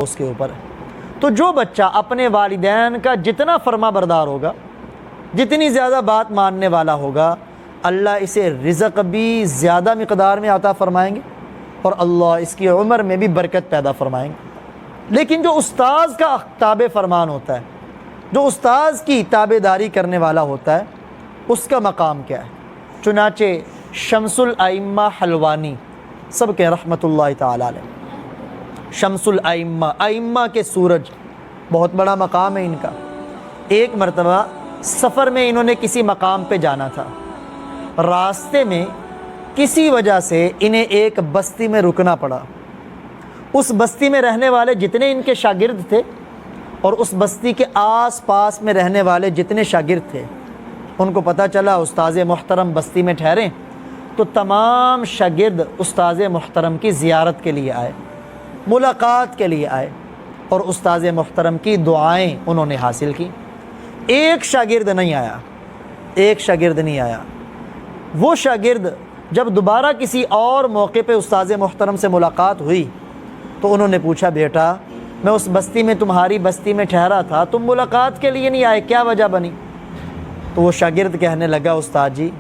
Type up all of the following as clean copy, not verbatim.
اس کے اوپر ہے۔ تو جو بچہ اپنے والدین کا جتنا فرما بردار ہوگا، جتنی زیادہ بات ماننے والا ہوگا، اللہ اسے رزق بھی زیادہ مقدار میں عطا فرمائیں گے اور اللہ اس کی عمر میں بھی برکت پیدا فرمائیں گے۔ لیکن جو استاذ کا تابع فرمان ہوتا ہے، جو استاذ کی تابع داری کرنے والا ہوتا ہے، اس کا مقام کیا ہے؟ چنانچہ شمس الائمہ حلوانی، سب کے رحمت اللہ تعالی علیہ، شمس الائمہ، ائمہ کے سورج، بہت بڑا مقام ہے ان کا۔ ایک مرتبہ سفر میں انہوں نے کسی مقام پہ جانا تھا، راستے میں کسی وجہ سے انہیں ایک بستی میں رکنا پڑا۔ اس بستی میں رہنے والے جتنے ان کے شاگرد تھے اور اس بستی کے آس پاس میں رہنے والے جتنے شاگرد تھے، ان کو پتہ چلا استاذ محترم بستی میں ٹھہرے، تو تمام شاگرد استاذ محترم کی زیارت کے لیے آئے، ملاقات کے لیے آئے اور استاذ محترم کی دعائیں انہوں نے حاصل کی۔ ایک شاگرد نہیں آیا، ایک شاگرد نہیں آیا۔ وہ شاگرد جب دوبارہ کسی اور موقع پہ استاذ محترم سے ملاقات ہوئی تو انہوں نے پوچھا، بیٹا میں اس بستی میں، تمہاری بستی میں ٹھہرا تھا، تم ملاقات کے لیے نہیں آئے، کیا وجہ بنی؟ تو وہ شاگرد کہنے لگا، استاد جی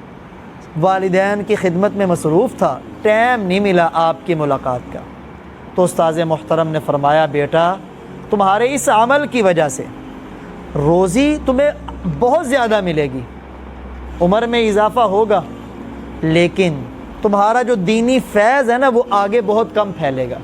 والدین کی خدمت میں مصروف تھا، ٹائم نہیں ملا آپ کی ملاقات کا۔ تو استاذ محترم نے فرمایا، بیٹا تمہارے اس عمل کی وجہ سے روزی تمہیں بہت زیادہ ملے گی، عمر میں اضافہ ہوگا، لیکن تمہارا جو دینی فیض ہے نا وہ آگے بہت کم پھیلے گا۔